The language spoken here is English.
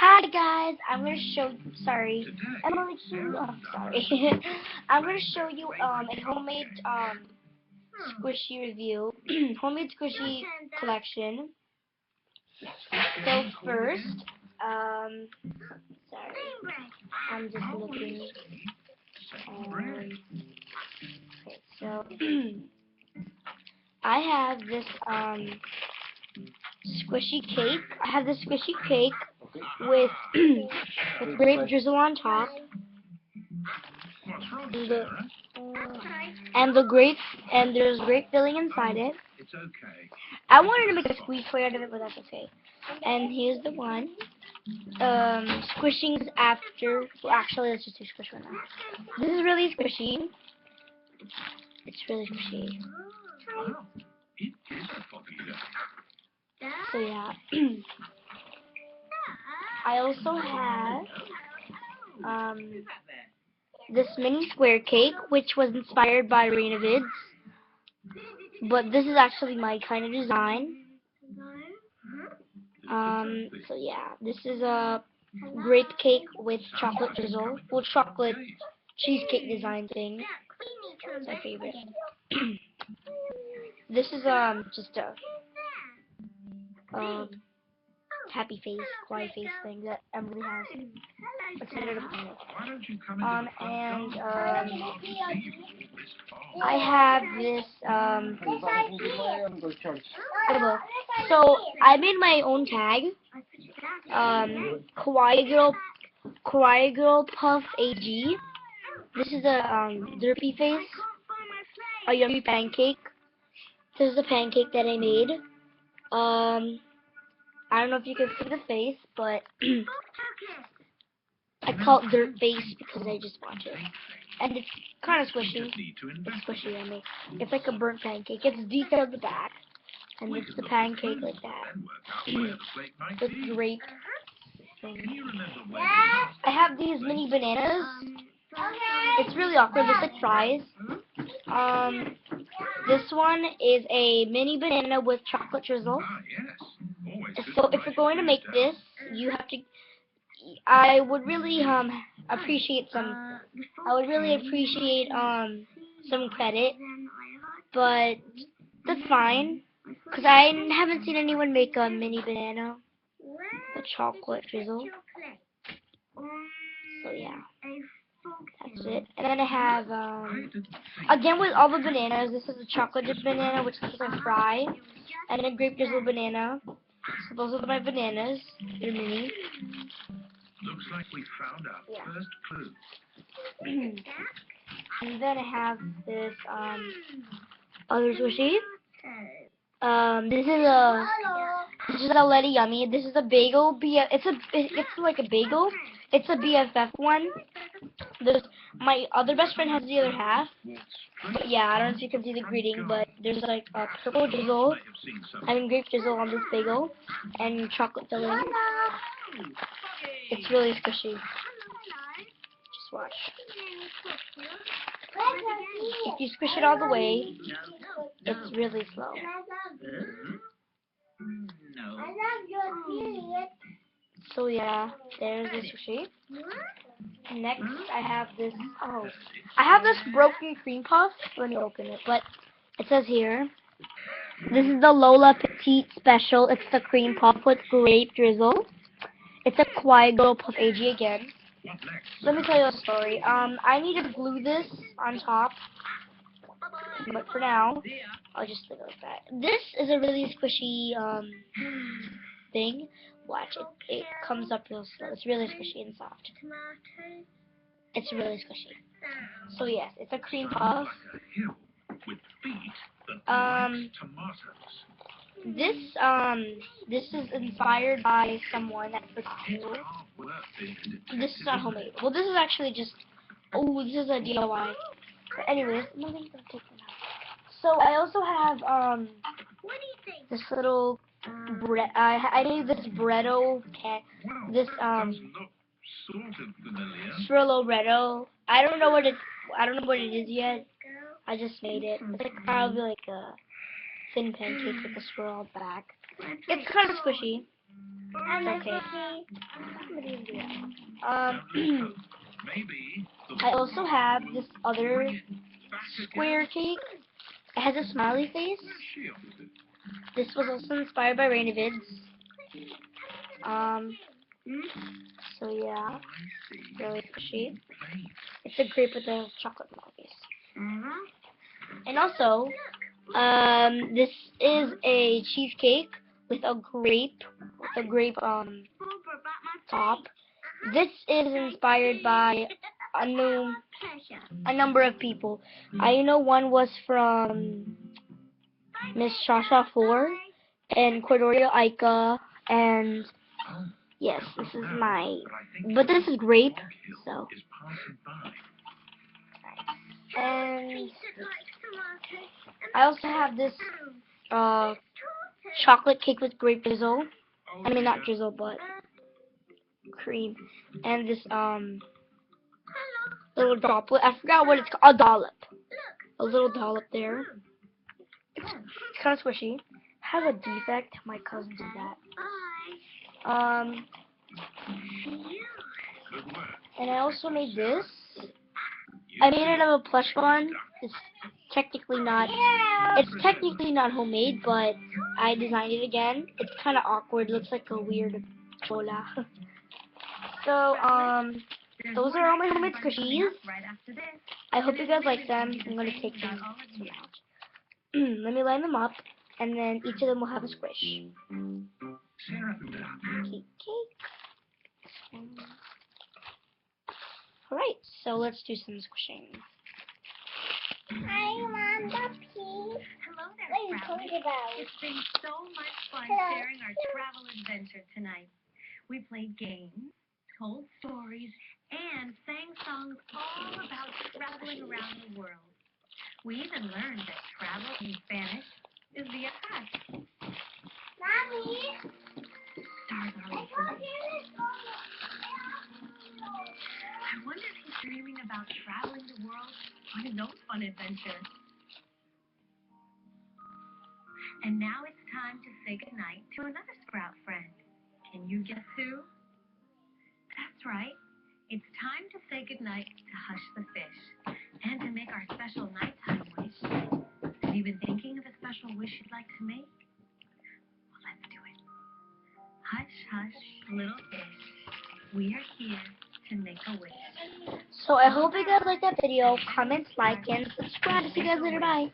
Hi guys, I'm gonna show. Sorry, I'm gonna show. Oh, sorry. I'm gonna show you a homemade squishy review, homemade squishy collection. So first, sorry, I'm just looking. Okay, so I have this squishy cake. I have this squishy cake with with grape drizzle on top. And there's grape filling inside it. I wanted to make a squeeze toy out of it, but that's okay. And here's the one. Squishings after. Well, actually, let's just do squish one now. This is really squishy. It's really squishy. So yeah. I also have this mini square cake, which was inspired by ReynaVids. But this is actually my kind of design. So yeah, this is a grape cake with chocolate drizzle. Well, chocolate cheesecake design thing. It's my favorite. This is just a happy face, quiet face thing that Emily has. I have this so I made my own tag. Kawaii Girl Puff AG. This is a derpy face, a yummy pancake. This is a pancake that I made. I don't know if you can see the face, but I call it dirt face because I just watch it. And it's kind of squishy. It's squishy, I mean. It's like a burnt pancake. It's detailed at the back. And it's the pancake like that. With grape. I have these mini bananas. It's really awkward. Looks like fries. This one is a mini banana with chocolate drizzle. So if you're going to make this, you have to. I would really appreciate some. I would really appreciate some credit, but that's fine. Cause I haven't seen anyone make a mini banana with chocolate drizzle. So yeah, that's it. And then I have again with all the bananas. This is a chocolate dip banana, which is a fry, and a grape drizzle banana. So those are my bananas. They're mini. Looks like we found our first clue. And then I have this other squishy. This is a Letty Yummy. This is a bagel. It's like a bagel. It's a BFF one. My other best friend has the other half. But yeah, I don't know if you can see the greeting, but there's like a purple drizzle, grape drizzle on this bagel, and chocolate filling. It's really squishy. Just watch. If you squish it all the way, it's really slow. So yeah, there's the sushi. Next, I have this. I have this broken cream puff. Let me open it. But it says here, this is the Lola Petite Special. It's the cream puff with grape drizzle. It's a Kawaii Girl Puff AG again. Let me tell you a story. I need to glue this on top, but for now, I'll just leave it like that. This is a really squishy thing. Watch it. It comes up real slow. It's really squishy and soft. It's really squishy. So yes, it's a cream puff. This is inspired by someone at the school. This is not homemade. Well, this is actually just. Oh, this is a DIY. But anyways, nothing's gonna take them out. So I also have this little bread. I made this breado can. This Strillo breado. I don't know what it is yet. I just made it. It's like probably like a thin pancake with a swirl back. It's kind of squishy. Okay. Maybe I also have this other square cake. It has a smiley face. This was also inspired by ReynaVids. So yeah, really squishy. It's a grape with a chocolate smiley face. And also, this is a cheesecake with a grape, top. This is inspired by a number of people. I know one was from Miss Chacha4 and Quadoria, Aika, and yes, this is but this is grape, so. And I also have this chocolate cake with grape drizzle. I mean, not drizzle, but cream. And this little droplet. I forgot what it's called. A dollop. A little dollop there. It's kind of squishy. Has a defect. My cousin did that. And I also made this. I made it of a plush one. It's technically not homemade, but I designed it again. It's kind of awkward. Looks like a weird chola. So, those are all my homemade squishies. I hope you guys like them. I'm going to take them out. Let me line them up, and then each of them will have a squish. Alright, so let's do some squishing. Hi, Mom, Puppy. Hello there, Travel. It's been so much fun sharing our travel adventure tonight. We played games, told stories, and sang songs all about traveling around the world. We even learned that travel in Spanish is via chat. Mommy. Stars are listening. I wonder if he's dreaming about traveling the world on his own fun adventure. And now it's time to say goodnight to another Sprout friend. Can you guess who? That's right. It's time to say goodnight to Hush the Fish and to make our special nighttime wish. Have you been thinking of a special wish you'd like to make? Well, let's do it. Hush, hush, little fish. We are here to make a wish. So I hope you guys liked that video. Comment, like, and subscribe. See you guys later. Bye.